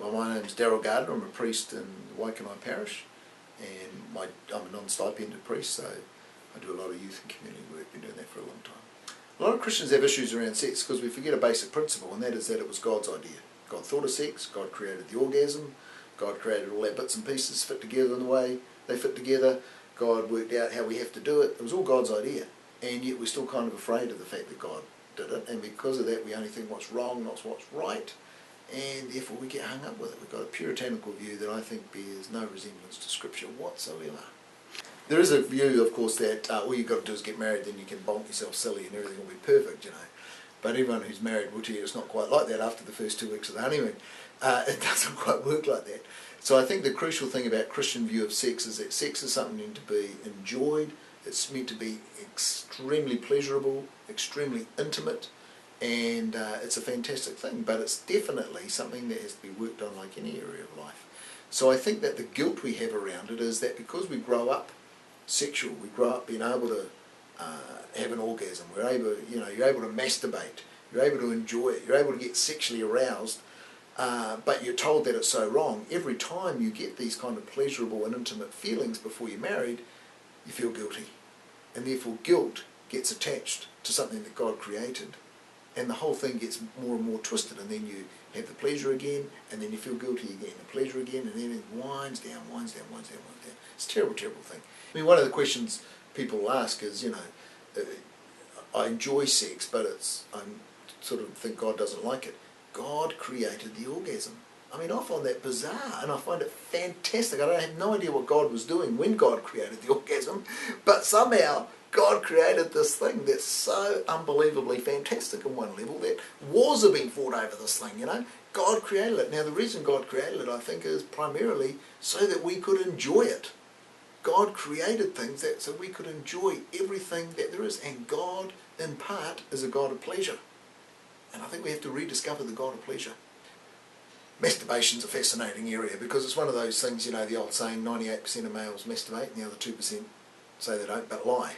Well, my name's Darryl Gardiner. I'm a priest in Wellington Parish, and I'm a non-stipended priest, so I do a lot of youth and community work. Been doing that for a long time. A lot of Christians have issues around sex because we forget a basic principle, and that is that it was God's idea. God thought of sex, God created the orgasm, God created all our bits and pieces fit together in the way they fit together, God worked out how we have to do it. It was all God's idea, and yet we're still kind of afraid of the fact that God did it, and because of that we only think what's wrong, not what's right, and therefore we get hung up with it. We've got a puritanical view that I think bears no resemblance to Scripture whatsoever. There is a view, of course, that all you've got to do is get married, then you can bonk yourself silly and everything will be perfect, you know. But everyone who's married will tell you it's not quite like that after the first 2 weeks of the honeymoon. It doesn't quite work like that. So I think the crucial thing about Christian view of sex is that sex is something to be enjoyed. It's meant to be extremely pleasurable, extremely intimate, and it's a fantastic thing. But it's definitely something that has to be worked on like any area of life. So I think that the guilt we have around it is that because we grow up sexual, we grow up being able to have an orgasm, you're able to masturbate, you're able to enjoy it, you're able to get sexually aroused, but you're told that it's so wrong. Every time you get these kind of pleasurable and intimate feelings before you're married, you feel guilty. And therefore guilt gets attached to something that God created, and the whole thing gets more and more twisted, and then you have the pleasure again, and then you feel guilty again, the pleasure again, and then it winds down, winds down, winds down, winds down. It's a terrible, terrible thing. I mean, one of the questions people ask is, I enjoy sex, but I sort of think God doesn't like it. God created the orgasm. I mean, I find that bizarre, and I find it fantastic. I have no idea what God was doing when God created the orgasm, but somehow God created this thing that's so unbelievably fantastic on one level that wars have been fought over this thing, you know. God created it. Now, the reason God created it, I think, is primarily so that we could enjoy it. God created things so we could enjoy everything that there is, and God, in part, is a God of pleasure. And I think we have to rediscover the God of pleasure. Masturbation's a fascinating area because it's one of those things, the old saying, 98% of males masturbate and the other 2% say they don't, but lie.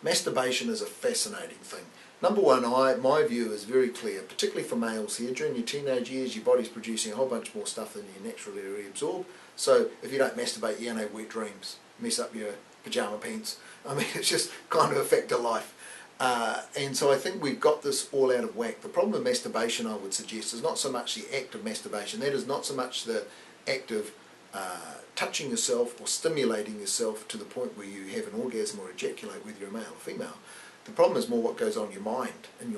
Masturbation is a fascinating thing. Number one, my view is very clear, particularly for males here. During your teenage years, your body's producing a whole bunch more stuff than you naturally reabsorb. So if you don't masturbate, you're going to have wet dreams, mess up your pyjama pants. I mean, it's just kind of a fact of life. And so I think we've got this all out of whack. The problem with masturbation, I would suggest, is not so much the act of masturbation. That is not so much the act of touching yourself or stimulating yourself to the point where you have an orgasm or ejaculate, whether you're a male or female. The problem is more what goes on in your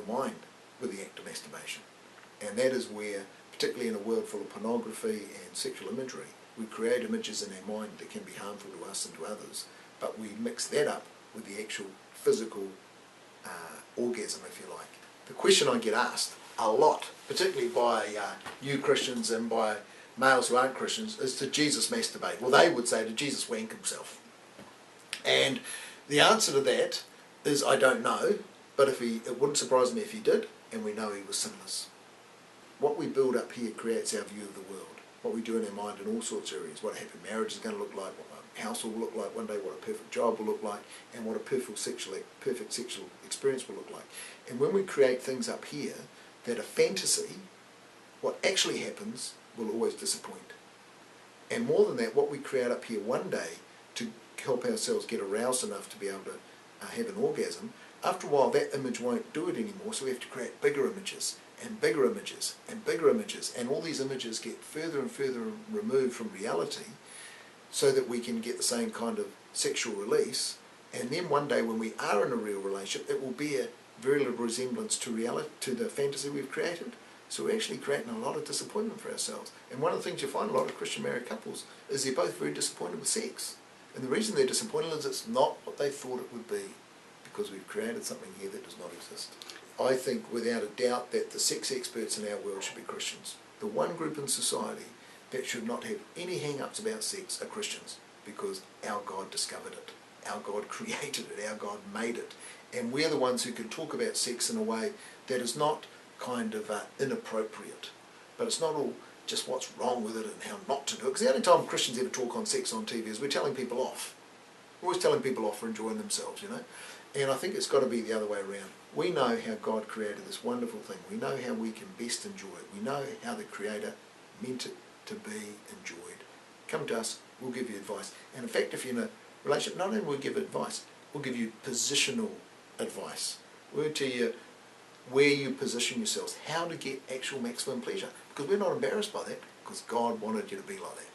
mind with the act of masturbation. And that is where, particularly in a world full of pornography and sexual imagery, we create images in our mind that can be harmful to us and to others, but we mix that up with the actual physical orgasm, if you like. The question I get asked a lot, particularly by you Christians and by males who aren't Christians, is, did Jesus masturbate? Well, they would say, did Jesus wank himself? And the answer to that is, I don't know, but it wouldn't surprise me if he did, and we know he was sinless. What we build up here creates our view of the world, what we do in our mind in all sorts of areas, what a happy marriage is going to look like, what a house will look like one day, what a perfect job will look like, and what a perfect sexual experience will look like. And when we create things up here that are fantasy, what actually happens will always disappoint. And more than that, what we create up here one day to help ourselves get aroused enough to be able to have an orgasm, after a while that image won't do it anymore, so we have to create bigger images and bigger images and bigger images, and all these images get further and further removed from reality so that we can get the same kind of sexual release, and then one day when we are in a real relationship it will bear very little resemblance to reality, to the fantasy we've created. So we're actually creating a lot of disappointment for ourselves. And one of the things you find a lot of Christian married couples is they're both very disappointed with sex. And the reason they're disappointed is it's not what they thought it would be, because we've created something here that does not exist. I think without a doubt that the sex experts in our world should be Christians. The one group in society that should not have any hang-ups about sex are Christians, because our God discovered it. Our God created it. Our God made it. And we're the ones who can talk about sex in a way that is not kind of inappropriate, but it's not all just what's wrong with it and how not to do it. Because the only time Christians ever talk on sex on TV is we're telling people off. We're always telling people off for enjoying themselves, And I think it's got to be the other way around. We know how God created this wonderful thing. We know how we can best enjoy it. We know how the Creator meant it to be enjoyed. Come to us, we'll give you advice. And in fact, if you're in a relationship, not only will we give advice, we'll give you positional advice. We'll tell you where you position yourselves, how to get actual maximum pleasure. Because we're not embarrassed by that, because God wanted you to be like that.